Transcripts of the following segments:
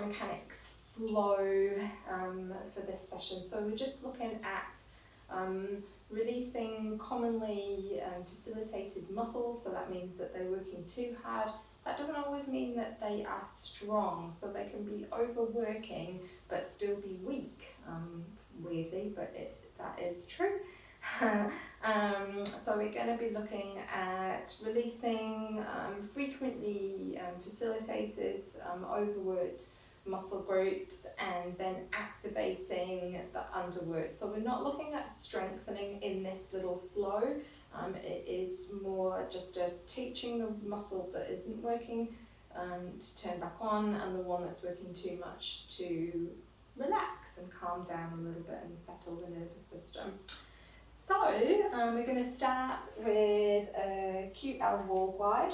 biomechanics flow for this session. So we're just looking at releasing commonly facilitated muscles, so that means that they're working too hard. That doesn't always mean that they are strong, so they can be overworking but still be weak, weirdly, but that is true. So we're going to be looking at releasing frequently facilitated overworked muscle groups and then activating the underworked. So we're not looking at strengthening in this little flow. It is more just teaching the muscle that isn't working to turn back on, and the one that's working too much to relax and calm down a little bit and settle the nervous system. So we're going to start with a QL wall glide.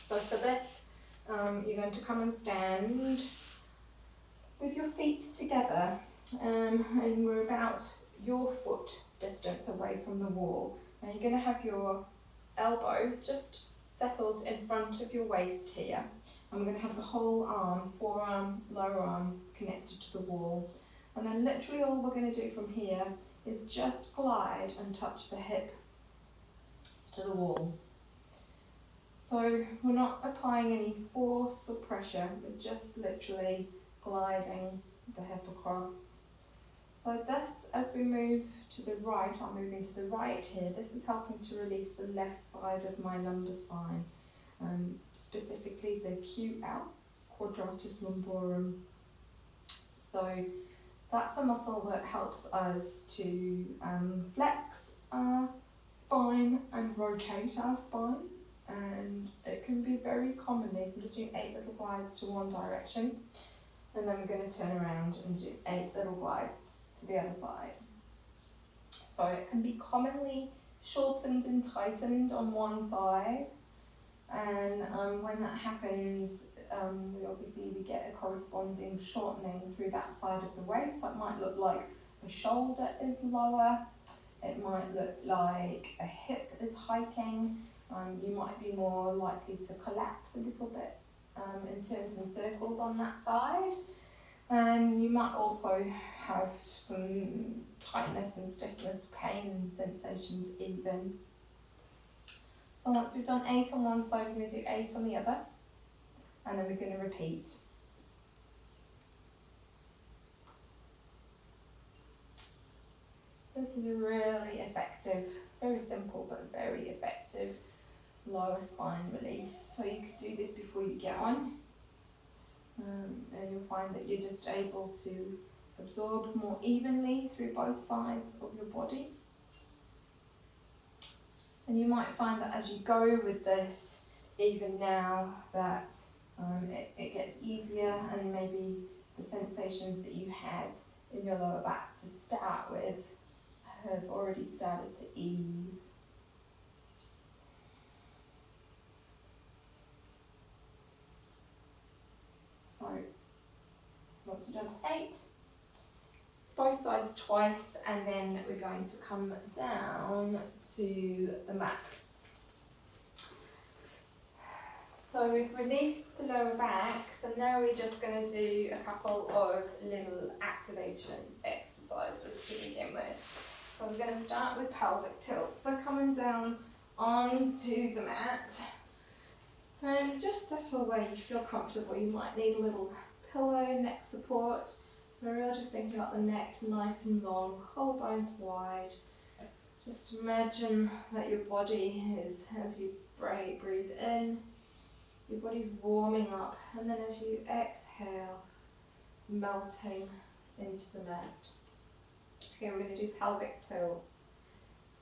So for this, you're going to come and stand with your feet together, and we're about your foot distance away from the wall. Now you're going to have your elbow just settled in front of your waist here, and we're going to have the whole arm, forearm, lower arm connected to the wall. And then literally all we're going to do from here is just glide and touch the hip to the wall. So we're not applying any force or pressure, we're just literally gliding the hip across. So this, as we move to the right, I'm moving to the right here, this is helping to release the left side of my lumbar spine, specifically the QL, quadratus lumborum. So that's a muscle that helps us to flex our spine and rotate our spine, and it can be very commonly, so I'm just doing 8 little glides to one direction, and then we're going to turn around and do 8 little glides to the other side. So it can be commonly shortened and tightened on one side, and when that happens, we get a corresponding shortening through that side of the waist. So it might look like the shoulder is lower, it might look like a hip is hiking, you might be more likely to collapse a little bit in turns and circles on that side, and you might also have some tightness and stiffness, pain and sensations even. So once we've done 8 on one side, we're going to do 8 on the other, and then we're going to repeat. So this is a really effective, very simple but very effective lower spine release. So you could do this before you get on, and you'll find that you're just able to absorb more evenly through both sides of your body. And you might find that as you go with this, even now, that it gets easier, and maybe the sensations that you had in your lower back to start with have already started to ease. So once you've done 8, both sides twice, and then we're going to come down to the mat. So we've released the lower back, so now we're just going to do a couple of little activation exercises to begin with. So we're going to start with pelvic tilt. So coming down onto the mat, and just settle where you feel comfortable. You might need a little pillow, neck support. So we're really just thinking about the neck nice and long, collarbones wide. Just imagine that your body is, as you breathe in, your body's warming up, and then as you exhale, it's melting into the mat. Okay, we're going to do pelvic tilts.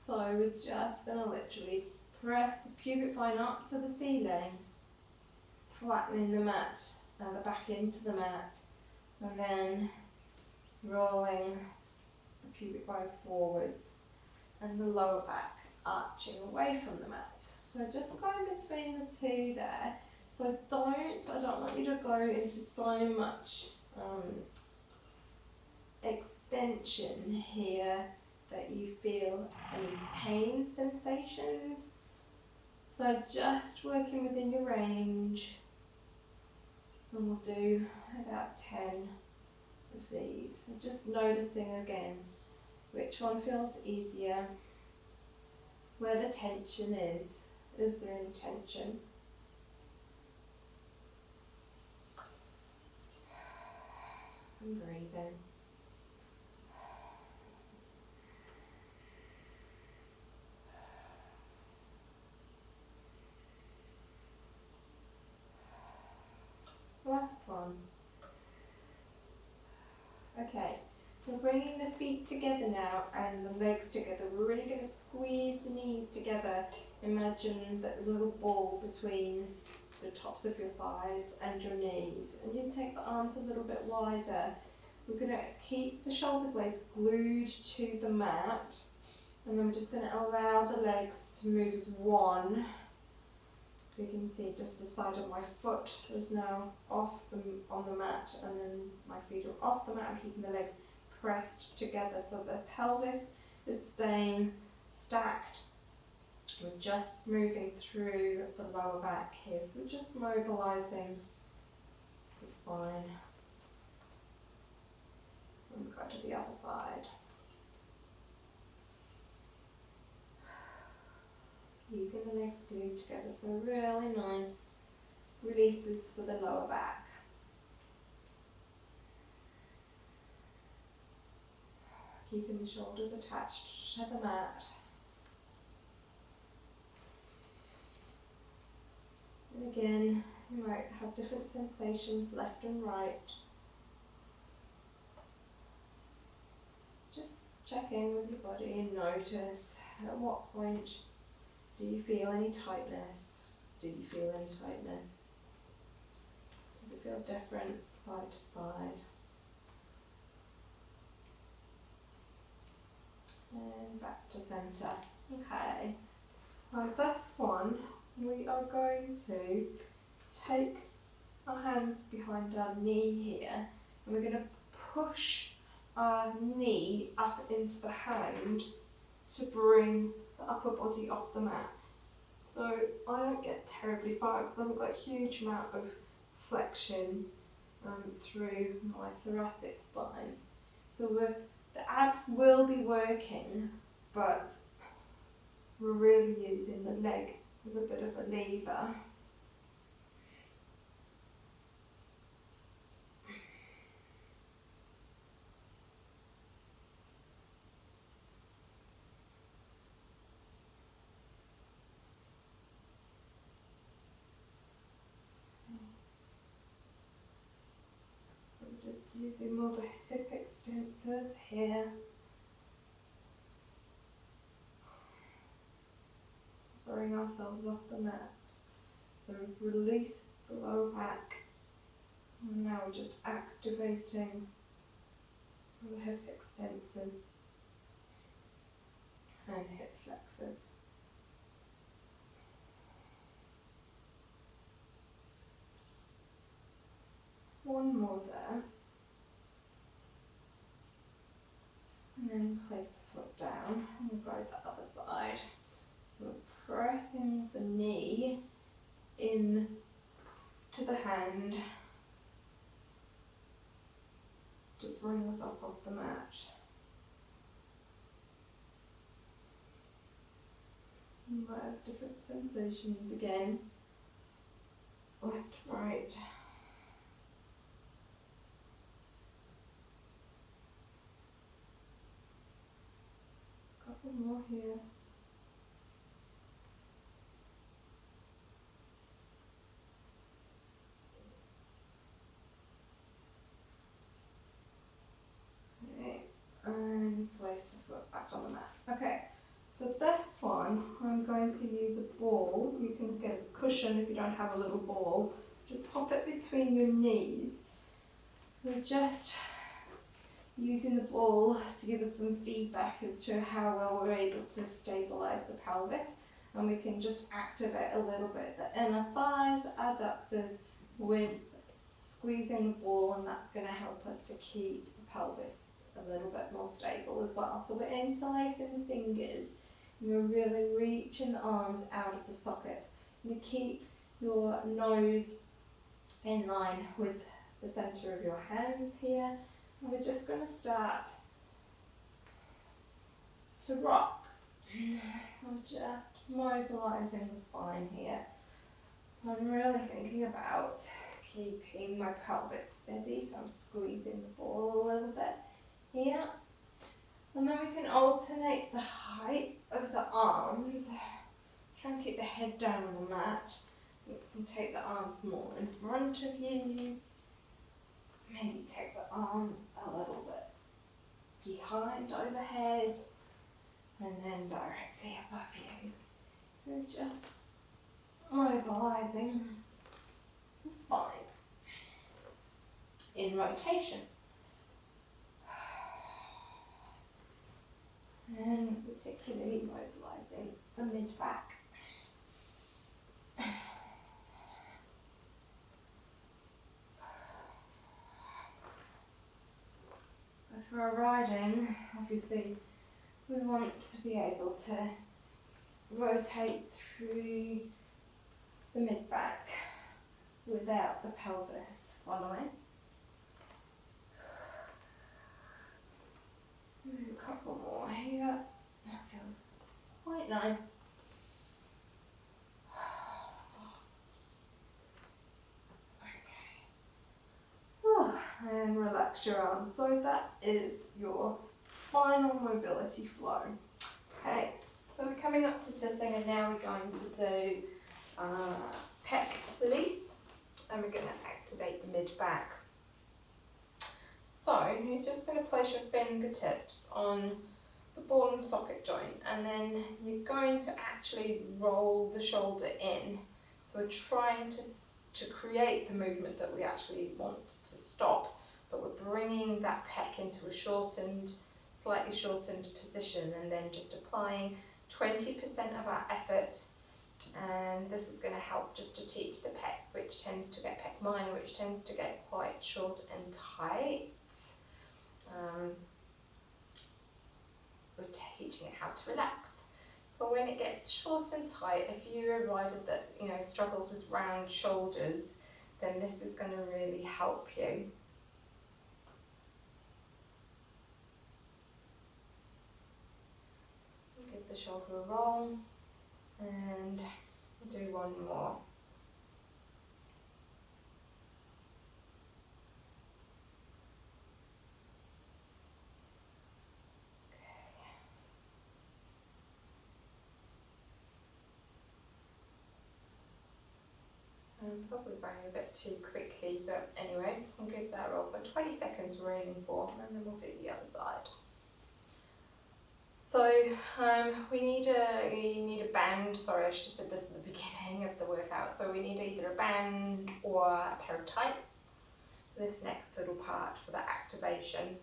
So we're just going to literally press the pubic bone up to the ceiling, flattening the mat, the back into the mat, and then rolling the pubic bone forwards, and the lower back arching away from the mat. So just going between the two there. So I don't want you to go into so much extension here that you feel any pain sensations. So just working within your range, And we'll do about 10 of these. So just noticing again which one feels easier, where the tension is. Is there any tension? And breathing. Last one. Okay, we're bringing the feet together now and the legs together. We're really going to squeeze the knees together. Imagine that there's a little ball between the tops of your thighs and your knees. And you can take the arms a little bit wider. We're going to keep the shoulder blades glued to the mat. And then we're just going to allow the legs to move as one. So you can see just the side of my foot is now on the mat, and then my feet are off the mat. I'm keeping the legs pressed together so the pelvis is staying stacked. We're just moving through the lower back here, so we're just mobilising the spine. And we'll go to the other side. Keeping the legs glued together, so really nice releases for the lower back. Keeping the shoulders attached to the mat. And again, you might have different sensations left and right. Just check in with your body and notice at what point do you feel any tightness? Do you feel any tightness? Does it feel different side to side? And back to centre. Okay, so this one, we are going to take our hands behind our knee here, and we're going to push our knee up into the hand to bring the upper body off the mat. So I don't get terribly far because I've got a huge amount of flexion through my thoracic spine. So the abs will be working, but we're really using the leg as a bit of a lever. Just using more the hip extensors here. To bring ourselves off the mat. So we've released the lower back. And now we're just activating the hip extensors and hip flexors. One more there. And then place the foot down, and we'll go the other side. So we're pressing the knee in to the hand to bring us up off the mat. You might have different sensations again, left, right. Couple more here. Okay, and place the foot back on the mat. Okay, for this one, I'm going to use a ball. You can get a cushion if you don't have a little ball. Just pop it between your knees. We're just using the ball to give us some feedback as to how well we're able to stabilise the pelvis, and we can just activate a little bit the inner thighs, adductors with squeezing the ball, and that's going to help us to keep the pelvis a little bit more stable as well. So we're interlacing the fingers, and we're really reaching the arms out of the sockets. You keep your nose in line with the centre of your hands here. And we're just going to start to rock. I'm just mobilising the spine here. So I'm really thinking about keeping my pelvis steady, so I'm squeezing the ball a little bit here. And then we can alternate the height of the arms. Try and keep the head down on the mat. You can take the arms more in front of you. Maybe take the arms a little bit behind, overhead, and then directly above you. And just mobilising the spine in rotation. And particularly mobilising the mid-back. So for our riding, obviously we want to be able to rotate through the mid-back without the pelvis following. A couple more here. That feels quite nice. And relax your arms. So that is your spinal mobility flow. Okay, so we're coming up to sitting, and now we're going to do Pec Release, and we're going to activate the mid-back. So you're just going to place your fingertips on the ball and socket joint, and then you're going to actually roll the shoulder in. So we're trying to create the movement that we actually want to stop, but we're bringing that pec into a slightly shortened position, and then just applying 20% of our effort. And this is going to help just to teach the pec, which tends to get pec minor, which tends to get quite short and tight. We're teaching it how to relax. So when it gets short and tight, if you're a rider that struggles with round shoulders, then this is going to really help you. Give the shoulder a roll, and do one more. I'm probably going a bit too quickly, but anyway, I'll give that a roll. So 20 seconds we're aiming for, and then we'll do the other side. So you need a band. Sorry, I should have said this at the beginning of the workout. So we need either a band or a pair of tights for this next little part for the activation.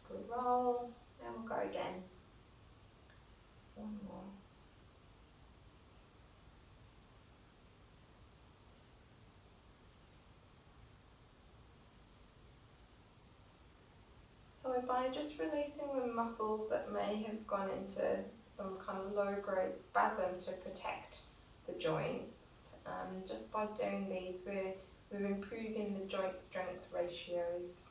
Shoulder roll, and we'll go again. One more. So by just releasing the muscles that may have gone into some kind of low-grade spasm to protect the joints, just by doing these, we're improving the joint strength ratios.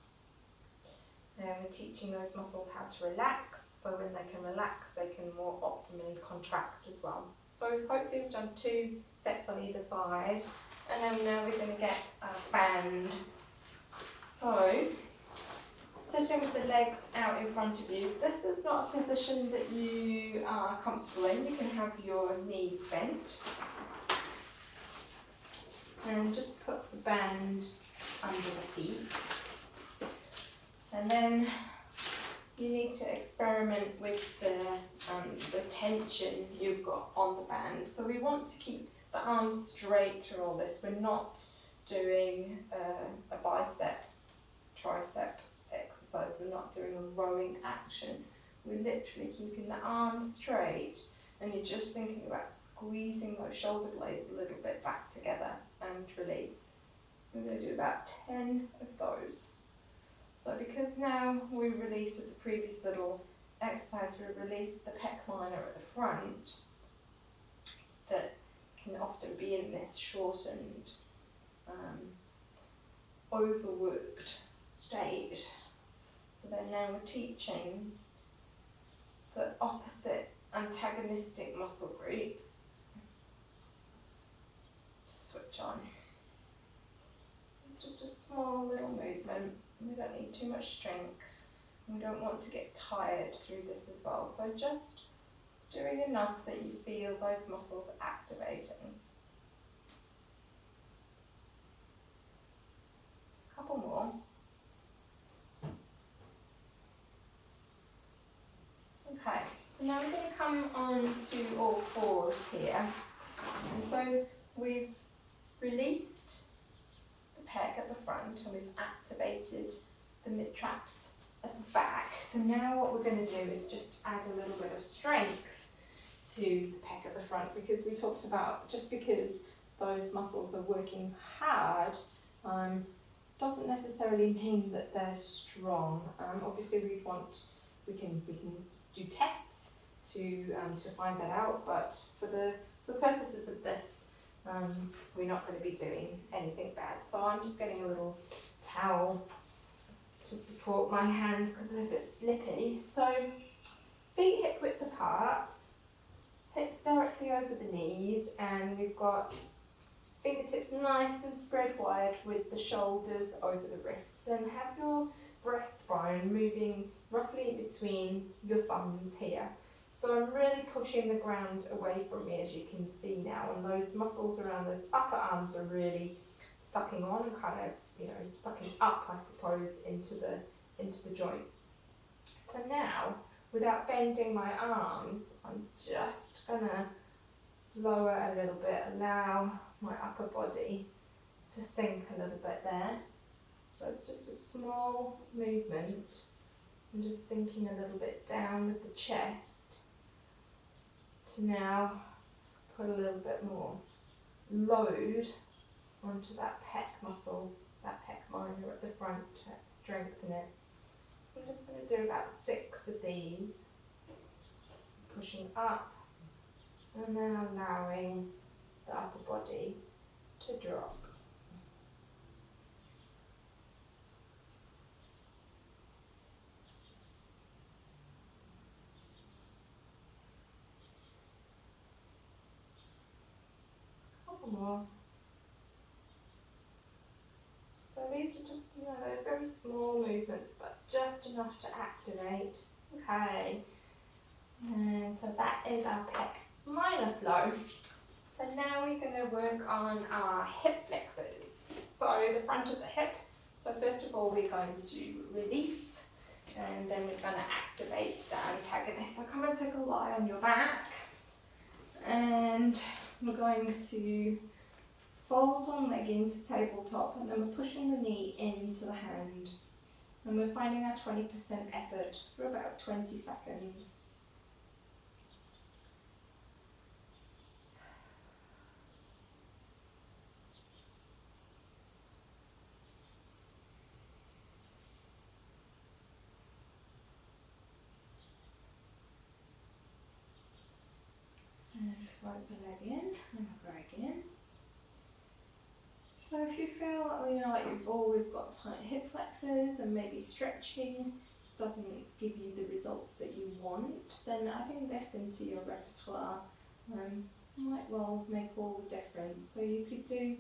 And we're teaching those muscles how to relax, so when they can relax, they can more optimally contract as well. So hopefully we've done 2 sets on either side, and then now we're going to get a band. So, sitting with the legs out in front of you. This is not a position that you are comfortable in. You can have your knees bent. And just put the band under the feet. And then you need to experiment with the tension you've got on the band. So we want to keep the arms straight through all this. We're not doing a bicep, tricep exercise. We're not doing a rowing action. We're literally keeping the arms straight, and you're just thinking about squeezing those shoulder blades a little bit back together and release. We're going to do about 10 of those. So because now we release with the previous little exercise, we release the pec minor at the front that can often be in this shortened, overworked state. So then now we're teaching the opposite antagonistic muscle group to switch on. Just a small little movement. We don't need too much strength. We don't want to get tired through this as well. So just doing enough that you feel those muscles activating. A couple more. Okay, so now we're going to come on to all fours here. And so we've released the pec at the front and we've activated the mid-traps at the back. So now what we're going to do is just add a little bit of strength to the pec at the front, because we talked about just because those muscles are working hard doesn't necessarily mean that they're strong. Obviously we can do tests to find that out, but for the purposes of this, we're not going to be doing anything bad. So I'm just getting a little towel to support my hands because they're a bit slippy. So feet hip width apart, hips directly over the knees, and we've got fingertips nice and spread wide with the shoulders over the wrists, and have your breastbone moving roughly in between your thumbs here. So I'm really pushing the ground away from me, as you can see now, and those muscles around the upper arms are really sucking on and kind of, sucking up, I suppose, into the joint. So now, without bending my arms, I'm just gonna lower a little bit, allow my upper body to sink a little bit there. So it's just a small movement. I'm just sinking a little bit down with the chest to now put a little bit more load onto that pec muscle, that pec minor at the front to strengthen it. I'm just going to do about 6 of these, pushing up and then allowing the upper body to drop. Couple more. So these are just, they're very small movements, but just enough to activate. Okay. And so that is our pec minor flow. So now we're going to work on our hip flexors. So the front of the hip. So first of all, we're going to release, and then we're going to activate the antagonist. So come and take a lie on your back, and we're going to fold one leg into tabletop, and then we're pushing the knee into the hand, and we're finding our 20% effort for about 20 seconds. And float the leg in, and we'll go again. So if you feel like you've always got tight hip flexors and maybe stretching doesn't give you the results that you want, then adding this into your repertoire might well make all the difference. So you could do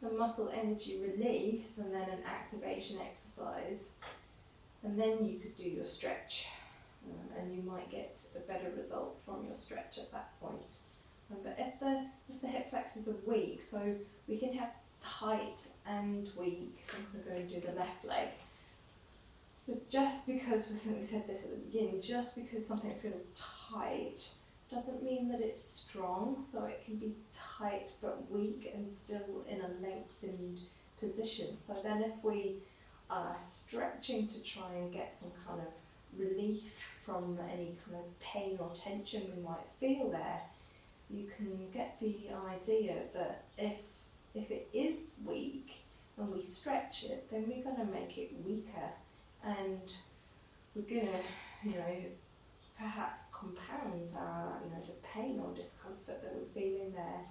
a muscle energy release and then an activation exercise, and then you could do your stretch, and you might get a better result from your stretch at that point. But if the hip flexors are weak, so we can have tight and weak. So I'm going to go and do the left leg. So just because, I think we said this at the beginning, just because something feels tight doesn't mean that it's strong. So it can be tight but weak and still in a lengthened position. So then if we are stretching to try and get some kind of relief from any kind of pain or tension we might feel there, you can get the idea that if it is weak and we stretch it, then we're going to make it weaker, and we're going to, perhaps compound our, the pain or discomfort that we're feeling there.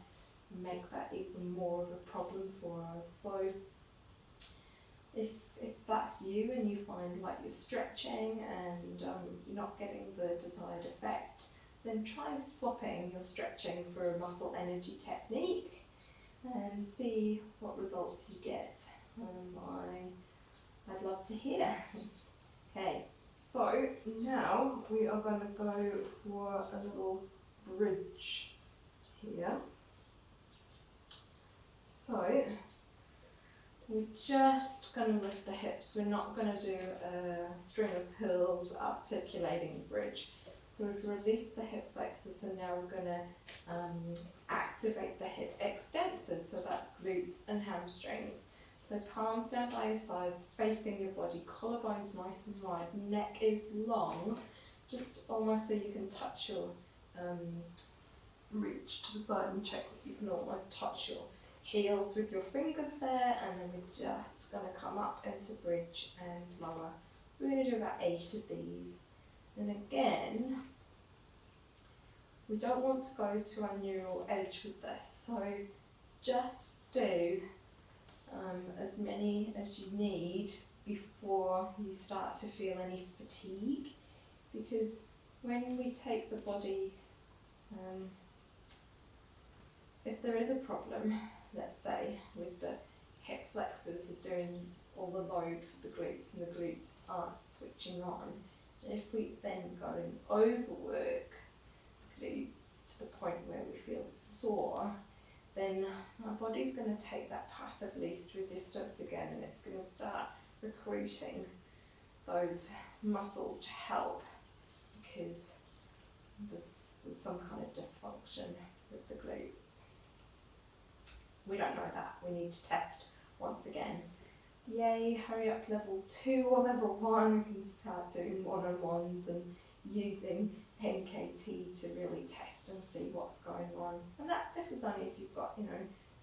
make that even more of a problem for us. So if that's you and you find like you're stretching and you're not getting the desired effect, then try swapping your stretching for a muscle energy technique and see what results you get. I'd love to hear. Okay, so now we are going to go for a little bridge here. So we're just going to lift the hips. We're not going to do a string of pills articulating the bridge. So we've released the hip flexors, and now we're going to activate the hip extensors. So that's glutes and hamstrings. So palms down by your sides, facing your body, collarbones nice and wide, neck is long, just almost so you can touch your, reach to the side and check that you can almost touch your heels with your fingers there, and then we're just going to come up into bridge and lower. We're going to do about 8 of these. And again, we don't want to go to our neural edge with this, so just do as many as you need before you start to feel any fatigue, because when we take the body, if there is a problem, let's say with the hip flexors are doing all the load for the glutes and the glutes aren't switching on, if we then go and overwork glutes to the point where we feel sore, then our body's going to take that path of least resistance again, and it's going to start recruiting those muscles to help, because there's some kind of dysfunction with the glutes. We don't know that. We need to test once again. Yay, hurry up level 2 or level 1. We can start doing one-on-ones and using NKT to really test and see what's going on. And this is only if you've got,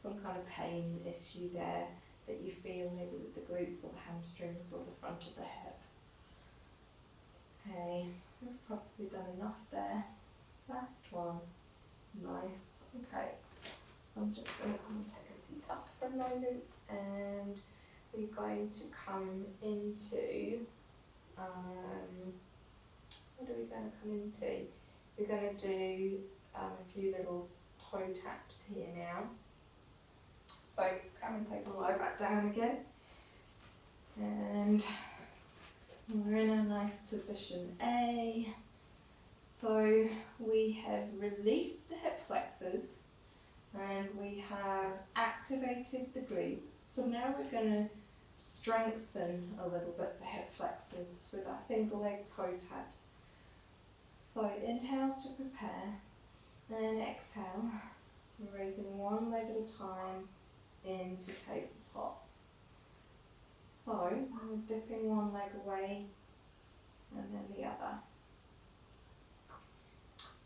some kind of pain issue there that you feel, maybe with the glutes or the hamstrings or the front of the hip. Okay, we've probably done enough there. Last one. Nice. Okay, so I'm just going to come and take a seat up for a moment, and we're going to come into, what are we going to come into? We're going to do a few little toe taps here now. So come and take a lie back down again. And we're in a nice position A. So we have released the hip flexors and we have activated the glutes. So now we're going to strengthen a little bit the hip flexors with our single leg toe taps. So inhale to prepare and exhale. We're raising one leg at a time into tabletop. So I'm dipping one leg away and then the other.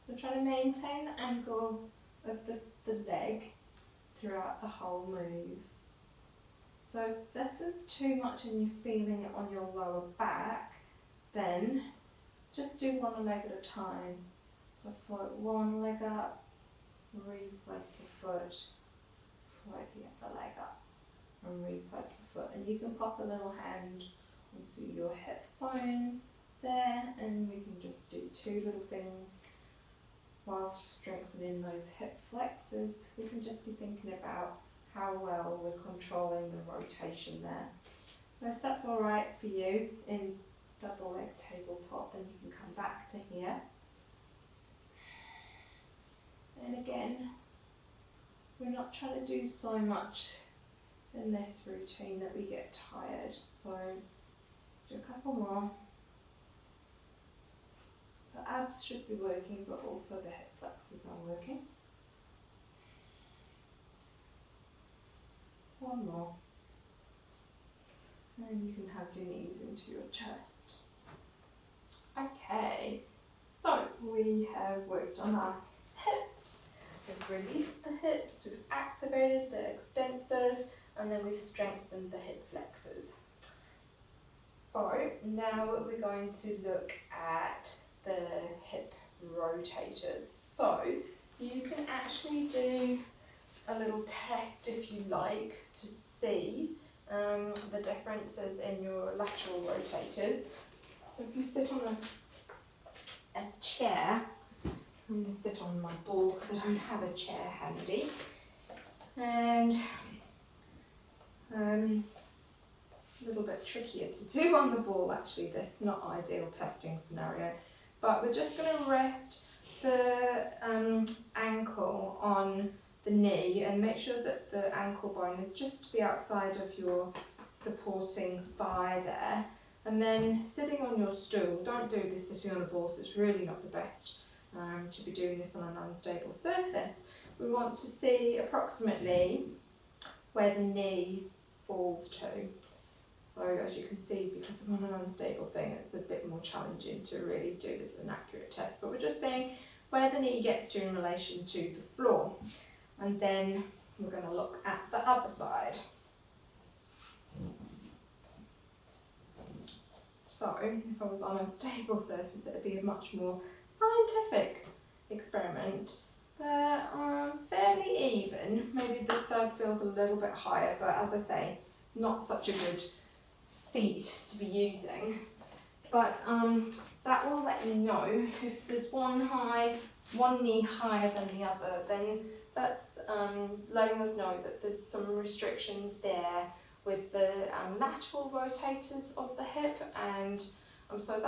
So try to maintain the angle of the leg throughout the whole move. So if this is too much and you're feeling it on your lower back, then just do one leg at a time. So float one leg up, replace the foot, float the other leg up, and replace the foot. And you can pop a little hand onto your hip bone there, and we can just do 2 little things whilst strengthening those hip flexors. We can just be thinking about how well we're controlling the rotation there. So if that's all right for you in double leg tabletop, then you can come back to here. And again, we're not trying to do so much in this routine that we get tired. So let's do a couple more. So abs should be working, but also the hip flexors are working. One more. And you can have your knees into your chest. Okay, so we have worked on our hips. We've released the hips, we've activated the extensors, and then we've strengthened the hip flexors. So now we're going to look at the hip rotators. So you can actually do a little test, if you like, to see the differences in your lateral rotators. So if you sit on a chair, I'm going to sit on my ball because I don't have a chair handy, and a little bit trickier to do on the ball actually, this not ideal testing scenario, but we're just going to rest the ankle on the knee and make sure that the ankle bone is just to the outside of your supporting thigh there, and then sitting on your stool. Don't do this sitting on a ball, so it's really not the best to be doing this on an unstable surface. We want to see approximately where the knee falls to. So as you can see, because I'm on an unstable thing, it's a bit more challenging to really do this as an accurate test, but we're just saying where the knee gets to in relation to the floor. And then we're going to look at the other side. So if I was on a stable surface, it would be a much more scientific experiment, but fairly even. Maybe this side feels a little bit higher, but as I say, not such a good seat to be using. But that will let you know if there's one knee higher than the other, then that's letting us know that there's some restrictions there with the lateral rotators of the hip, and so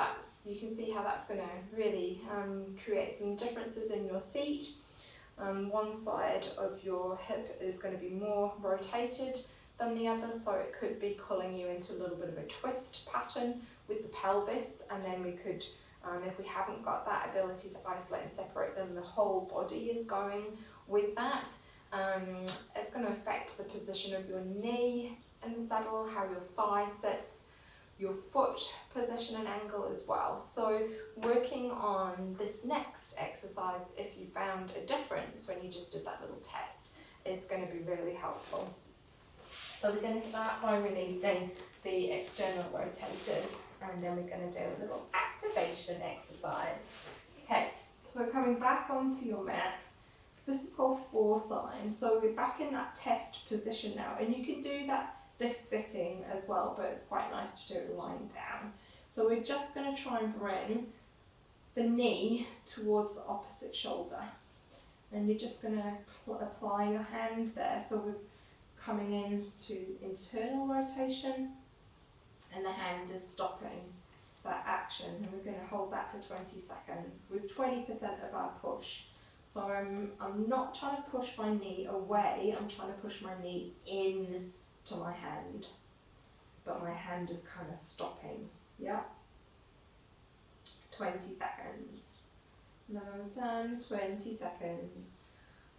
you can see how that's going to really create some differences in your seat. One side of your hip is going to be more rotated than the other, so it could be pulling you into a little bit of a twist pattern with the pelvis, and then we could, if we haven't got that ability to isolate and separate them, the whole body is going with that. It's going to affect the position of your knee in the saddle, how your thigh sits, your foot position and angle as well. So working on this next exercise, if you found a difference when you just did that little test, is going to be really helpful. So we're going to start by releasing the external rotators, and then we're going to do a little activation exercise. Okay, so we're coming back onto your mat. So this is called 4 signs. So we're back in that test position now, and you can do this sitting as well, but it's quite nice to do it lying down. So we're just going to try and bring the knee towards the opposite shoulder, and you're just going to apply your hand there. So we're coming into internal rotation, and the hand is stopping that action, and we're going to hold that for 20 seconds with 20% of our push. So I'm not trying to push my knee away, I'm trying to push my knee in to my hand, but my hand is kind of stopping. Yeah, 20 seconds. Now I'm done, 20 seconds.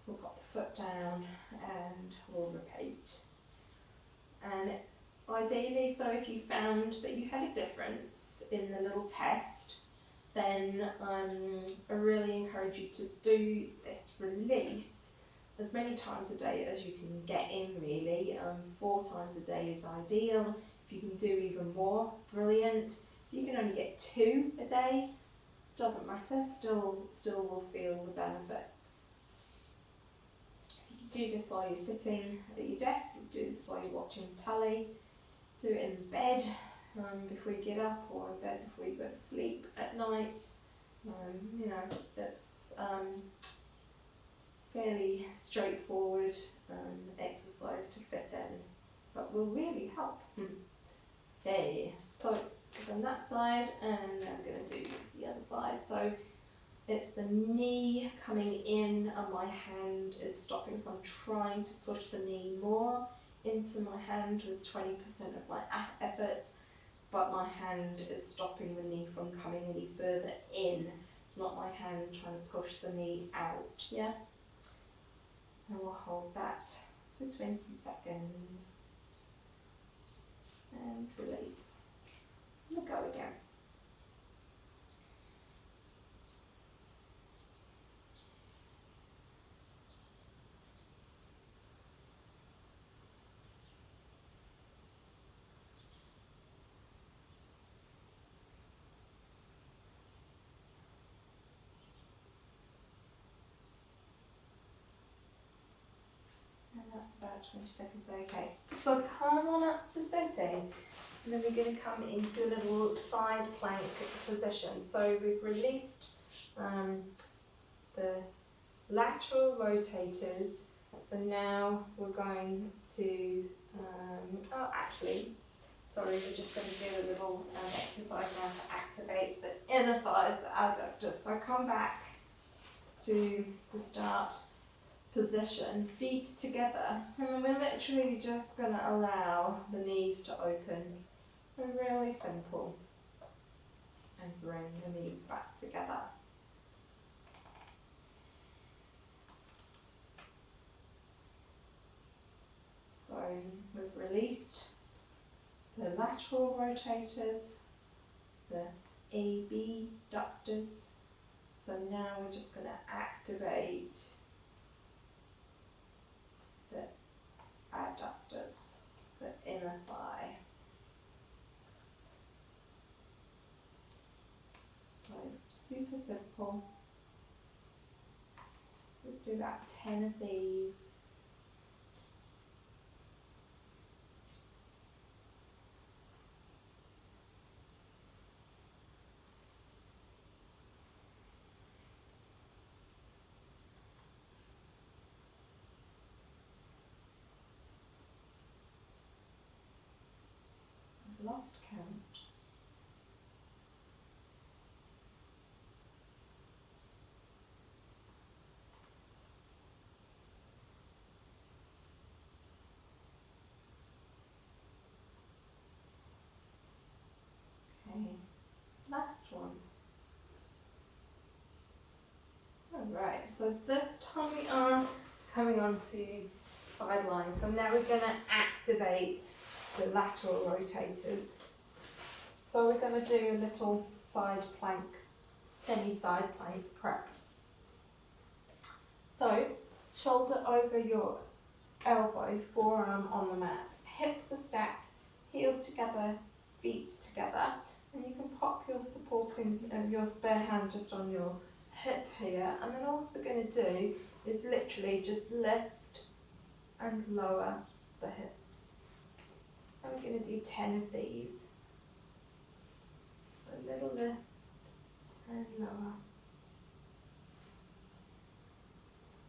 We'll pop the foot down and we'll repeat. And ideally, so if you found that you had a difference in the little test, then I really encourage you to do this release as many times a day as you can get in, really. 4 times a day is ideal. If you can do even more, brilliant. If you can only get 2 a day, doesn't matter, still will feel the benefits. You can do this while you're sitting at your desk, you can do this while you're watching telly, do it in bed before you get up, or in bed before you go to sleep at night. That's fairly straightforward exercise to fit in, but will really help. Okay, so on that side, and I'm going to do the other side. So it's the knee coming in and my hand is stopping, so I'm trying to push the knee more into my hand with 20% of my efforts, but my hand is stopping the knee from coming any further in. It's not my hand trying to push the knee out, yeah? And we'll hold that for 20 seconds and release. We'll go again. about 20 seconds, okay. So come on up to sitting, and then we're going to come into a little side plank position. So we've released the lateral rotators, so now we're going to, we're just going to do a little exercise now to activate the inner thighs, the adductors. So come back to the start position, feet together, and then we're literally just going to allow the knees to open. And really simple. And bring the knees back together. So we've released the lateral rotators, the AB ductors. So now we're just going to activate the adductors, the inner thigh. So super simple. Let's do about 10 of these. I've lost count. Last one. Alright, so this time we are coming on to sideline. So now we're going to activate the lateral rotators. So we're going to do a little side plank, semi-side plank prep. So shoulder over your elbow, forearm on the mat. Hips are stacked, heels together, feet together. And you can pop your supporting, your spare hand just on your hip here. And then all we're going to do is literally just lift and lower the hips. And we're going to do 10 of these. So a little lift and lower.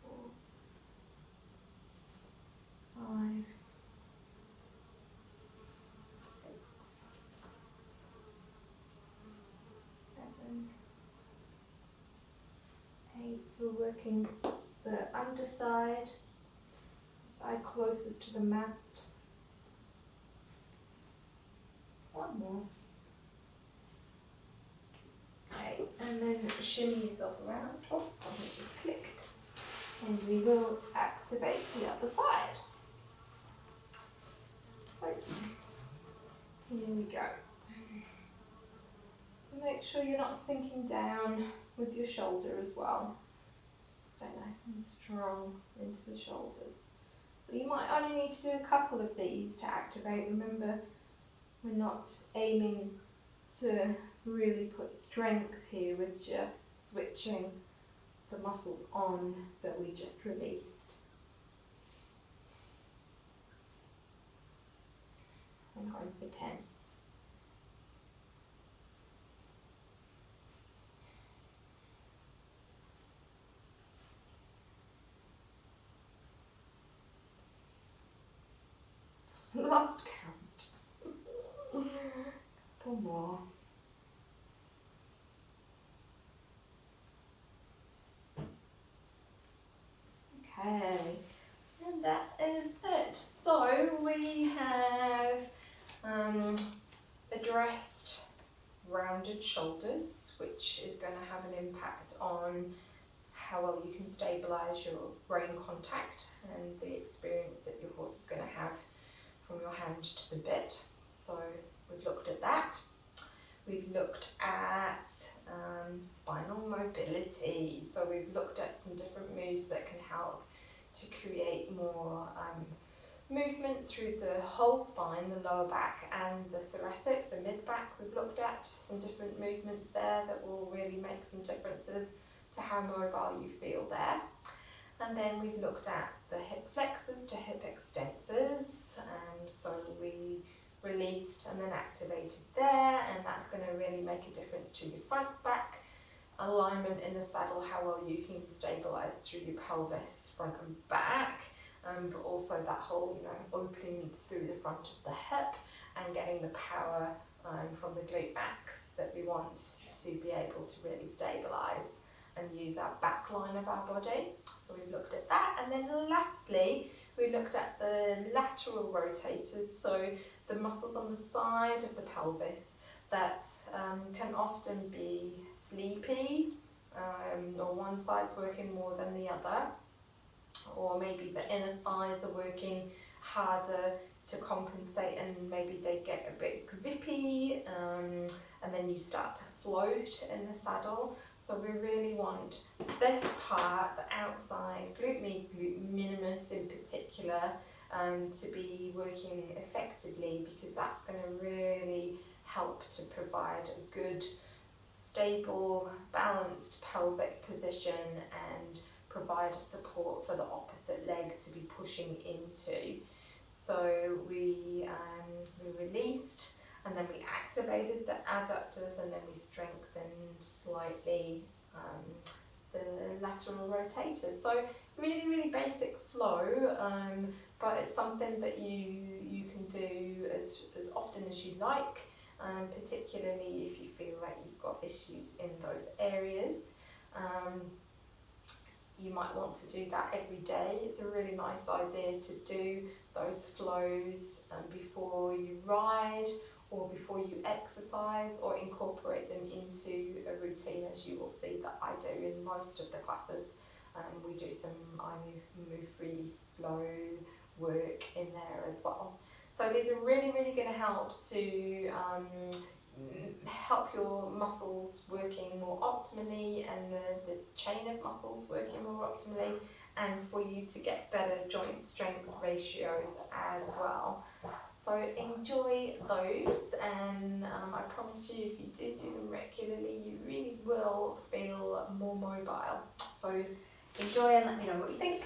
4, 5, 6, 7, 8. So we're working the underside, side closest to the mat. 1 more. Okay, and then shimmy yourself around. Oh, something just clicked. And we will activate the other side. So, here we go. Make sure you're not sinking down with your shoulder as well. Stay nice and strong into the shoulders. So you might only need to do a couple of these to activate. Remember, we're not aiming to really put strength here, we're just switching the muscles on that we just released. I'm going for 10. Lost count. Couple more. Okay, and that is it. So we have addressed rounded shoulders, which is going to have an impact on how well you can stabilise your brain contact and the experience that your horse is going to have from your hand to the bit. So we've looked at that. We've looked at spinal mobility. So we've looked at some different moves that can help to create more movement through the whole spine, the lower back and the thoracic, the mid-back. We've looked at some different movements there that will really make some differences to how mobile you feel there. And then we've looked at the hip flexors to hip extensors, so we released and then activated there, and that's going to really make a difference to your front back alignment in the saddle, how well you can stabilise through your pelvis, front and back, but also that whole, opening through the front of the hip and getting the power from the glute max that we want to be able to really stabilise and use our back line of our body. So we've looked at that, and then lastly we looked at the lateral rotators, so the muscles on the side of the pelvis that can often be sleepy, or one side's working more than the other, or maybe the inner thighs are working harder to compensate, and maybe they get a bit grippy, and then you start to float in the saddle. So we really want this part, the outside, glute med, glute minimus in particular, to be working effectively, because that's going to really help to provide a good, stable, balanced pelvic position and provide a support for the opposite leg to be pushing into. So we released, and then we activated the adductors, and then we strengthened slightly the lateral rotators. So really, really basic flow, but it's something that you can do as often as you like, particularly if you feel like you've got issues in those areas. You might want to do that every day. It's a really nice idea to do those flows before you ride or before you exercise, or incorporate them into a routine, as you will see that I do in most of the classes. We do some I move freely flow work in there as well. So these are really, really going to help to help your muscles working more optimally, and the chain of muscles working more optimally, and for you to get better joint strength ratios as well. So enjoy those, and I promise you, if you do them regularly, you really will feel more mobile. So enjoy and let me know what you think.